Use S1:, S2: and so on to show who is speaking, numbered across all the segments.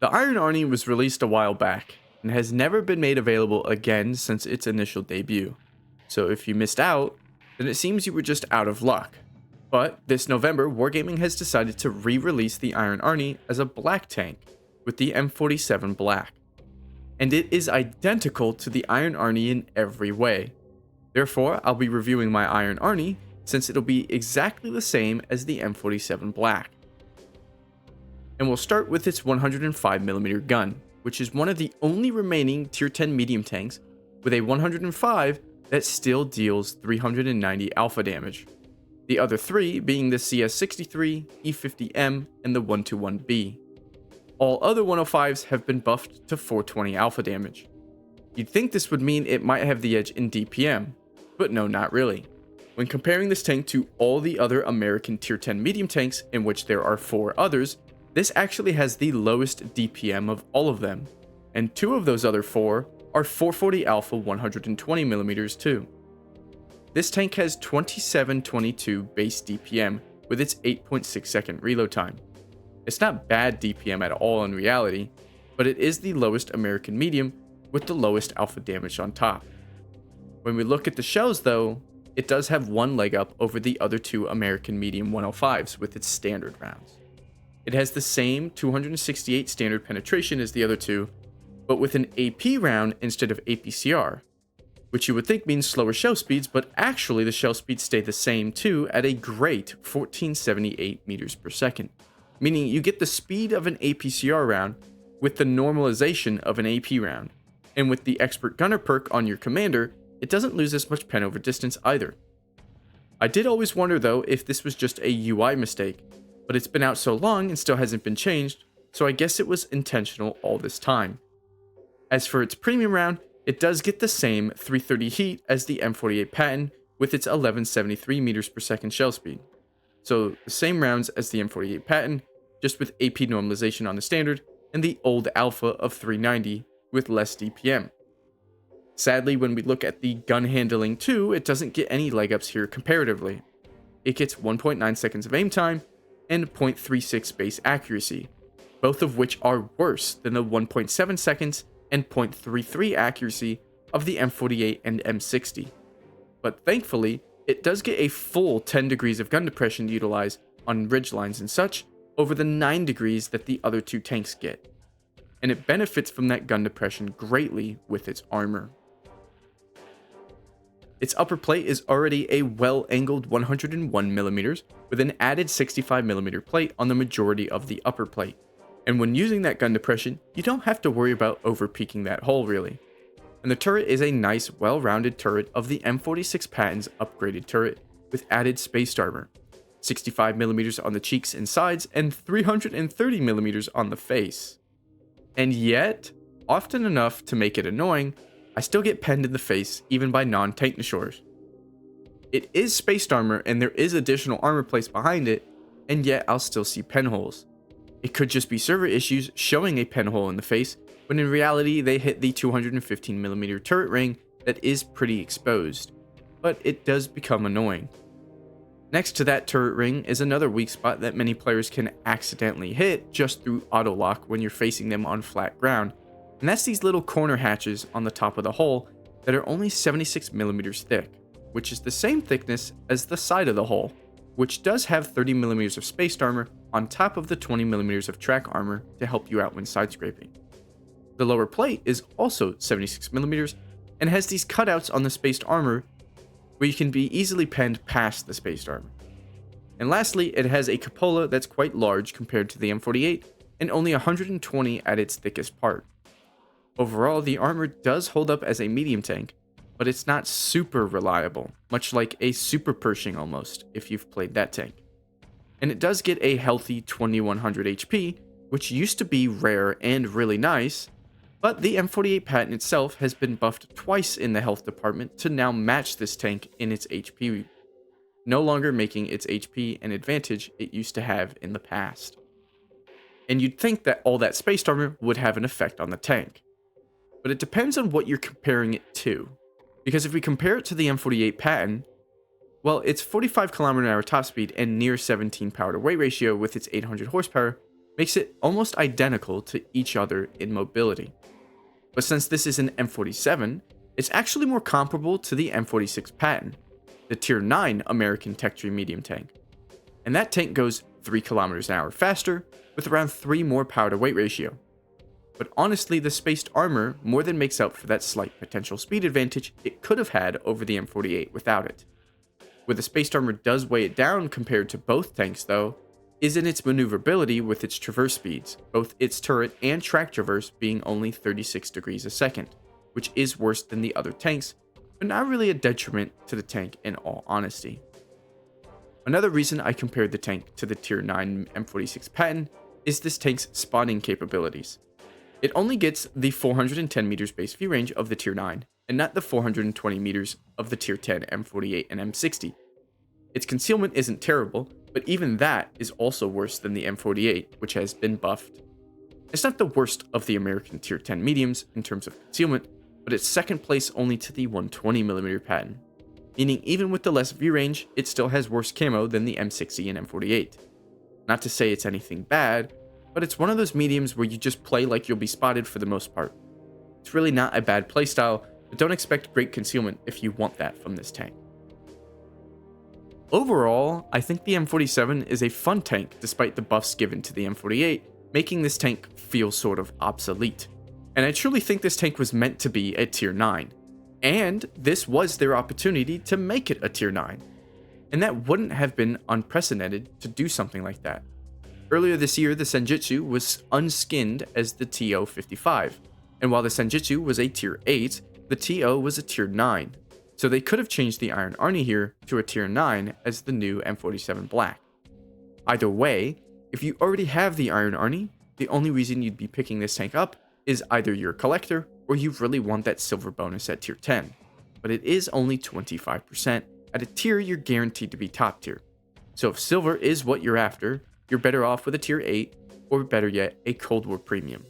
S1: The Iron Arnie was released a while back and has never been made available again since its initial debut. So if you missed out, then it seems you were just out of luck. But this November, Wargaming has decided to re-release the Iron Arnie as a black tank with the M47 Black. And it is identical to the Iron Arnie in every way. Therefore, I'll be reviewing my Iron Arnie since it'll be exactly the same as the M47 Black. And we'll start with its 105mm gun, which is one of the only remaining tier 10 medium tanks with a 105 that still deals 390 alpha damage. The other three being the CS63, E50M, and the 121B. All other 105s have been buffed to 420 alpha damage. You'd think this would mean it might have the edge in DPM, but no, not really. When comparing this tank to all the other American tier 10 medium tanks, in which there are 4 others, this actually has the lowest DPM of all of them, and 2 of those other 4 are 440 alpha 120mm too. This tank has 2722 base DPM with its 8.6 second reload time. It's not bad DPM at all in reality, but it is the lowest American medium with the lowest alpha damage on top. When we look at the shells though, it does have one leg up over the other 2 American medium 105s with its standard rounds. It has the same 268 standard penetration as the other 2, but with an AP round instead of APCR, which you would think means slower shell speeds, but actually the shell speeds stay the same too at a great 1478 meters per second, meaning you get the speed of an APCR round with the normalization of an AP round, and with the expert gunner perk on your commander, it doesn't lose as much pen over distance either. I did always wonder though if this was just a UI mistake, but it's been out so long and still hasn't been changed, so I guess it was intentional all this time. As for its premium round, it does get the same 330 heat as the M48 Patton with its 1173 meters per second shell speed. So the same rounds as the M48 Patton, just with AP normalization on the standard, and the old alpha of 390 with less DPM. Sadly, when we look at the gun handling too, it doesn't get any leg ups here comparatively. It gets 1.9 seconds of aim time and 0.36 base accuracy, both of which are worse than the 1.7 seconds and 0.33 accuracy of the M48 and M60. But thankfully, it does get a full 10 degrees of gun depression to utilize on ridgelines and such over the 9 degrees that the other 2 tanks get, and it benefits from that gun depression greatly with its armor. Its upper plate is already a well-angled 101mm with an added 65mm plate on the majority of the upper plate, and when using that gun depression, you don't have to worry about over-peaking that hole really. And the turret is a nice, well-rounded turret of the M46 Patton's upgraded turret with added spaced armor, 65mm on the cheeks and sides, and 330mm on the face. And yet, often enough to make it annoying, I still get penned in the face even by non-tank Nashors. It is spaced armor and there is additional armor placed behind it, and yet I'll still see pen holes. It could just be server issues showing a pen hole in the face, when in reality they hit the 215mm turret ring that is pretty exposed, but it does become annoying. Next to that turret ring is another weak spot that many players can accidentally hit just through auto lock when you're facing them on flat ground, and that's these little corner hatches on the top of the hole that are only 76mm thick, which is the same thickness as the side of the hole, which does have 30mm of spaced armor on top of the 20mm of track armor to help you out when side scraping. The lower plate is also 76mm and has these cutouts on the spaced armor where you can be easily penned past the spaced armor. And lastly, it has a cupola that's quite large compared to the M48 and only 120 at its thickest part. Overall, the armor does hold up as a medium tank, but it's not super reliable, much like a Super Pershing almost, if you've played that tank. And it does get a healthy 2100 HP, which used to be rare and really nice, but the M48 Patton itself has been buffed twice in the health department to now match this tank in its HP, no longer making its HP an advantage it used to have in the past. And you'd think that all that spaced armor would have an effect on the tank, but it depends on what you're comparing it to, because if we compare it to the M48 Patton, well, its 45 km/h top speed and near 17 power to weight ratio with its 800 horsepower makes it almost identical to each other in mobility. But since this is an M47, it's actually more comparable to the M46 Patton, the Tier 9 American Tech Tree medium tank. And that tank goes 3 kilometers an hour faster, with around 3 more power to weight ratio. But honestly, the spaced armor more than makes up for that slight potential speed advantage it could have had over the M48 without it. Where the spaced armor does weigh it down compared to both tanks though, is in its maneuverability with its traverse speeds, both its turret and track traverse being only 36 degrees a second, which is worse than the other tanks, but not really a detriment to the tank in all honesty. Another reason I compared the tank to the Tier 9 M46 Patton is this tank's spawning capabilities. It only gets the 410 meters base view range of the Tier 9, and not the 420 meters of the Tier 10 M48 and M60. Its concealment isn't terrible, but even that is also worse than the M48, which has been buffed. It's not the worst of the American Tier 10 mediums in terms of concealment, but it's second place only to the 120mm Patton, meaning even with the less view range, it still has worse camo than the M60 and M48. Not to say it's anything bad, but it's one of those mediums where you just play like you'll be spotted for the most part. It's really not a bad playstyle, but don't expect great concealment if you want that from this tank. Overall, I think the M47 is a fun tank despite the buffs given to the M48, making this tank feel sort of obsolete. And I truly think this tank was meant to be a Tier 9, and this was their opportunity to make it a Tier 9. And that wouldn't have been unprecedented to do something like that. Earlier this year, the Senjutsu was unskinned as the TO55, and while the Senjutsu was a Tier 8, the TO was a Tier 9, so they could have changed the Iron Arnie here to a Tier 9 as the new M47 Black. Either way, if you already have the Iron Arnie, the only reason you'd be picking this tank up is either you're a collector or you really want that silver bonus at Tier 10, but it is only 25% at a tier you're guaranteed to be top tier. So if silver is what you're after, you're better off with a Tier 8, or better yet, a Cold War Premium.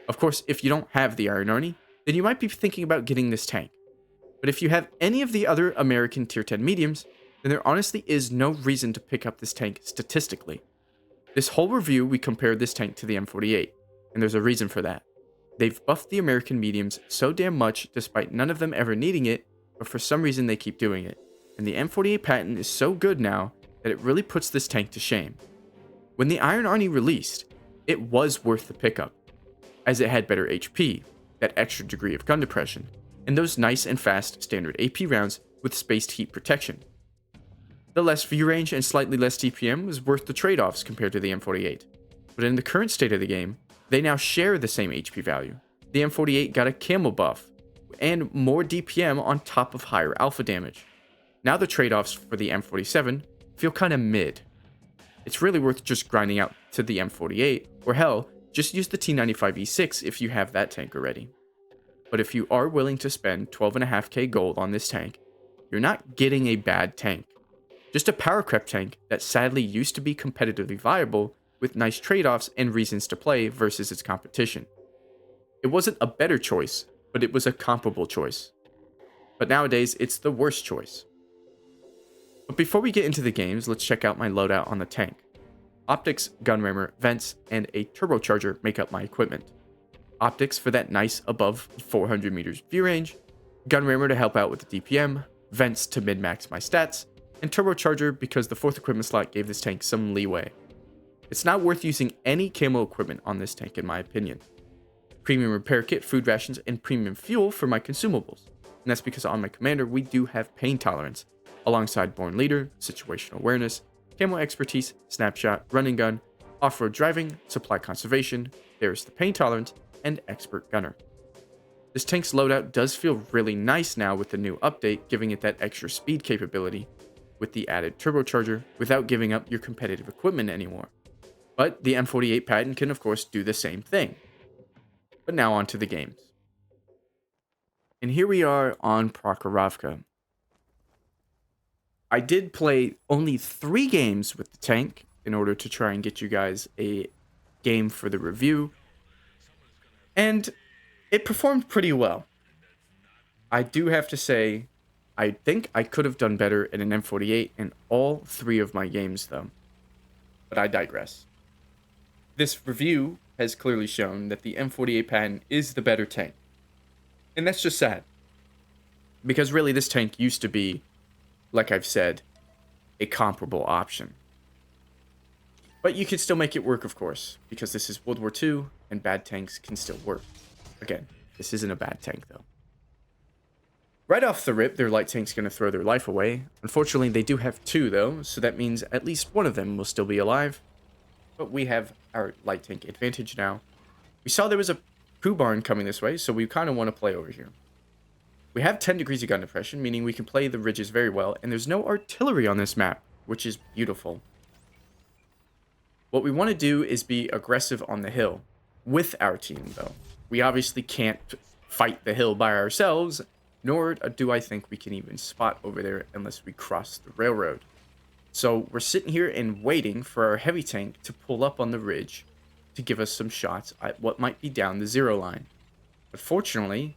S1: Of course, if you don't have the Iron Arnie, then you might be thinking about getting this tank. But if you have any of the other American Tier 10 mediums, then there honestly is no reason to pick up this tank statistically. This whole review, we compared this tank to the M48, and there's a reason for that. They've buffed the American mediums so damn much despite none of them ever needing it, but for some reason they keep doing it. And the M48 Patton is so good now that it really puts this tank to shame. When the Iron Arnie released, it was worth the pickup, as it had better HP, that extra degree of gun depression, and those nice and fast standard AP rounds with spaced heat protection. The less view range and slightly less DPM was worth the trade-offs compared to the M48, but in the current state of the game, they now share the same HP value. The M48 got a camo buff, and more DPM on top of higher alpha damage. Now the trade-offs for the M47 feel kinda mid. It's really worth just grinding out to the M48, or hell, just use the T95E6 if you have that tank already. But if you are willing to spend 12.5k gold on this tank, you're not getting a bad tank. Just a power creep tank that sadly used to be competitively viable with nice trade-offs and reasons to play versus its competition. It wasn't a better choice, but it was a comparable choice. But nowadays, it's the worst choice. But before we get into the games, let's check out my loadout on the tank. Optics, gun rammer, vents, and a turbocharger make up my equipment. Optics for that nice above 400 meters view range, gun rammer to help out with the DPM, vents to min-max my stats, and turbocharger because the 4th equipment slot gave this tank some leeway. It's not worth using any camo equipment on this tank in my opinion. Premium repair kit, food rations, and premium fuel for my consumables. And that's because on my commander we do have pain tolerance, alongside Born Leader, situational awareness, camo expertise, snapshot, running gun, off-road driving, supply conservation, there's the pain tolerance, and expert gunner. This tank's loadout does feel really nice now with the new update, giving it that extra speed capability with the added turbocharger without giving up your competitive equipment anymore. But the M48 Patton can of course do the same thing. But now on to the games. And here we are on Prokhorovka. I did play only 3 games with the tank in order to try and get you guys a game for the review. And it performed pretty well. I do have to say, I think I could have done better in an M48 in all 3 of my games though. But I digress. This review has clearly shown that the M48 patent is the better tank. And that's just sad. Because really, this tank used to be, like I've said, a comparable option. But you can still make it work, of course, because this is World War II, and bad tanks can still work. Again, this isn't a bad tank, though. Right off the rip, their light tank's going to throw their life away. Unfortunately, they do have 2, though, so that means at least one of them will still be alive. But we have our light tank advantage now. We saw there was a poo barn coming this way, so we kind of want to play over here. We have 10 degrees of gun depression, meaning we can play the ridges very well, and there's no artillery on this map, which is beautiful. What we want to do is be aggressive on the hill with our team, though. We obviously can't fight the hill by ourselves, nor do I think we can even spot over there unless we cross the railroad. So we're sitting here and waiting for our heavy tank to pull up on the ridge to give us some shots at what might be down the 0 line. But fortunately,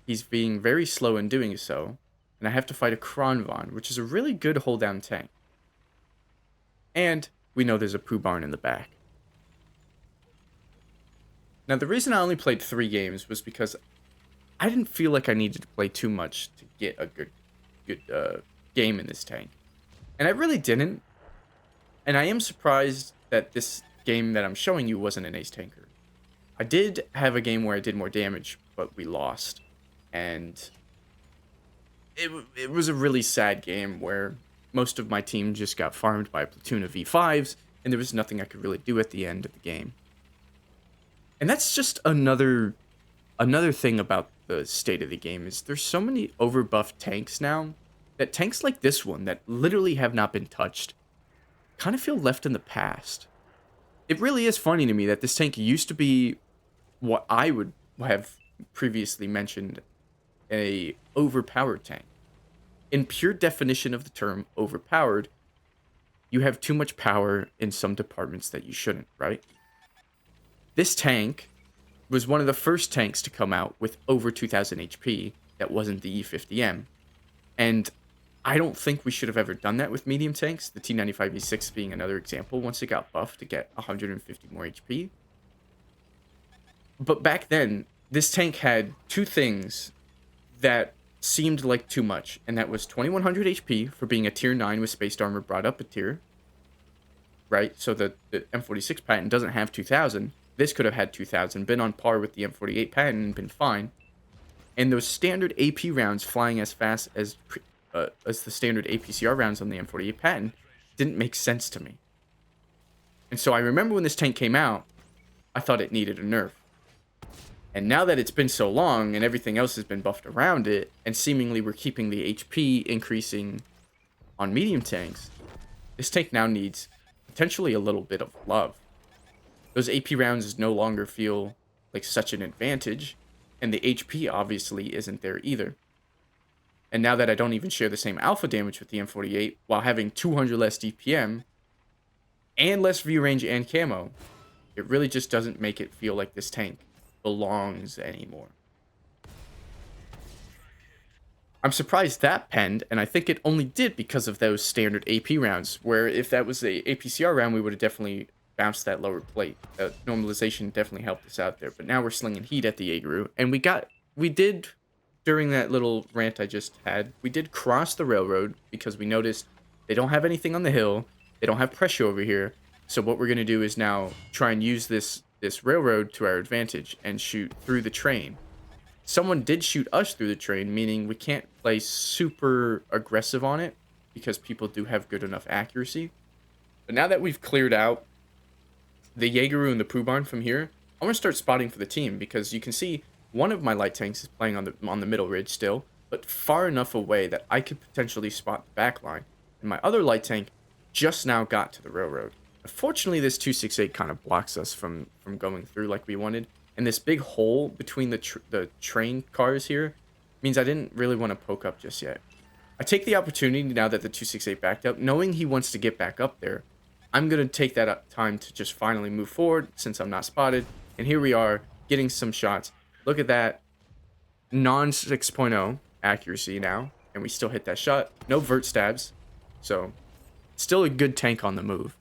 S1: he's being very slow in doing so, and I have to fight a Kronvon, which is a really good hold-down tank. And we know there's a poo barn in the back. Now, the reason I only played 3 games was because I didn't feel like I needed to play too much to get a good game in this tank. And I really didn't. And I am surprised that this game that I'm showing you wasn't an ace tanker. I did have a game where I did more damage, but we lost. And it was a really sad game where most of my team just got farmed by a platoon of V5s, and there was nothing I could really do at the end of the game. And that's just another thing about the state of the game is there's so many overbuffed tanks now that tanks like this one that literally have not been touched kind of feel left in the past. It really is funny to me that this tank used to be what I would have previously mentioned a overpowered tank. In pure definition of the term overpowered, you have too much power in some departments that you shouldn't, right? This tank was one of the first tanks to come out with over 2000 HP that wasn't the E50M. And I don't think we should have ever done that with medium tanks, the T95E6 being another example once it got buffed to get 150 more HP. But back then, this tank had 2 things that seemed like too much, and that was 2100 HP for being a tier 9 with spaced armor brought up a tier, right? So the M46 patent doesn't have 2000. This could have had 2000, been on par with the M48 patent and been fine. And those standard AP rounds flying as fast as the standard APCR rounds on the M48 patent didn't make sense to me. And so I remember when this tank came out, I thought it needed a nerf. And now that it's been so long and everything else has been buffed around it, and seemingly we're keeping the HP increasing on medium tanks, this tank now needs potentially a little bit of love. Those AP rounds no longer feel like such an advantage, and the HP obviously isn't there either. And now that I don't even share the same alpha damage with the M48, while having 200 less DPM, and less view range and camo, it really just doesn't make it feel like this tank belongs anymore. I'm surprised that penned, and I think it only did because of those standard AP rounds, where if that was a APCR round, we would have definitely bounced that lower plate. Normalization definitely helped us out there, but now we're slinging heat at the Jaegeru, and we did, during that little rant I just had, we did cross the railroad because we noticed they don't have anything on the hill, they don't have pressure over here, so what we're going to do is now try and use this railroad to our advantage and shoot through the train. Someone did shoot us through the train, meaning we can't play super aggressive on it because people do have good enough accuracy. But now that we've cleared out the Jaegeru and the poo barn from here, I want to start spotting for the team because you can see one of my light tanks is playing on the middle ridge still, but far enough away that I could potentially spot the back line. And my other light tank just now got to the railroad. Unfortunately, this 268 kind of blocks us from going through like we wanted. And this big hole between the train cars here means I didn't really want to poke up just yet. I take the opportunity now that the 268 backed up, knowing he wants to get back up there. I'm going to take that time to just finally move forward since I'm not spotted. And here we are getting some shots. Look at that. Non-6.0 accuracy now. And we still hit that shot. No vert stabs. So, still a good tank on the move.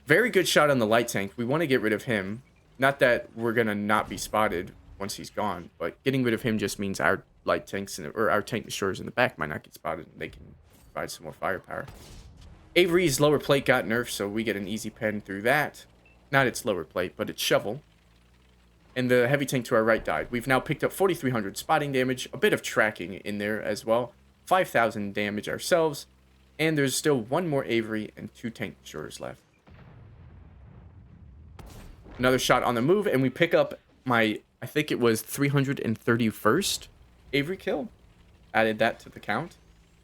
S1: Very good shot on the light tank. We want to get rid of him. Not that we're going to not be spotted once he's gone, but getting rid of him just means our light tanks or our tank destroyers in the back might not get spotted, and they can provide some more firepower. Avery's lower plate got nerfed, so we get an easy pen through that. Not its lower plate, but its shovel. And the heavy tank to our right died. We've now picked up 4,300 spotting damage, a bit of tracking in there as well, 5,000 damage ourselves, and there's still one more Avery and 2 tank destroyers left. Another shot on the move, and we pick up my, I think it was 331st Avery kill. Added that to the count.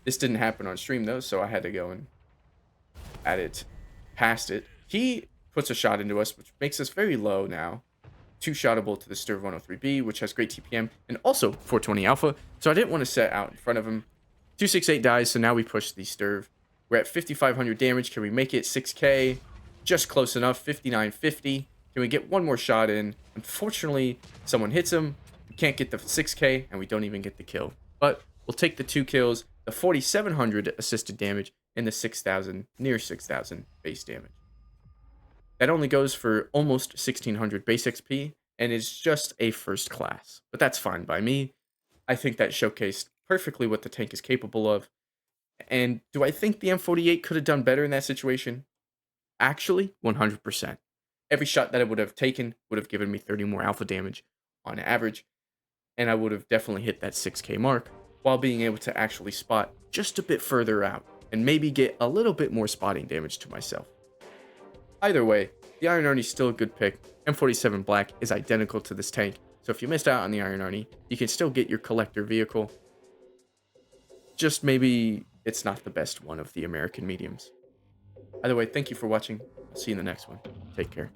S1: This didn't happen on stream though, so I had to go and add it past it. He puts a shot into us, which makes us very low now. 2-shottable to the Sturv 103B, which has great TPM, and also 420 Alpha, so I didn't want to set out in front of him. 268 dies, so now we push the Sturv. We're at 5,500 damage. Can we make it 6k? Just close enough, 5,950. Can we get one more shot in? Unfortunately, someone hits him. We can't get the 6k, and we don't even get the kill. But we'll take the 2 kills, the 4,700 assisted damage, and the 6,000, near 6,000 base damage. That only goes for almost 1,600 base XP, and is just a first class. But that's fine by me. I think that showcased perfectly what the tank is capable of. And do I think the M48 could have done better in that situation? Actually, 100%. Every shot that I would have taken would have given me 30 more alpha damage on average, and I would have definitely hit that 6k mark, while being able to actually spot just a bit further out, and maybe get a little bit more spotting damage to myself. Either way, the Iron Arnie is still a good pick. M47 Black is identical to this tank, so if you missed out on the Iron Arnie, you can still get your collector vehicle. Just maybe it's not the best one of the American mediums. Either way, thank you for watching. I'll see you in the next one. Take care.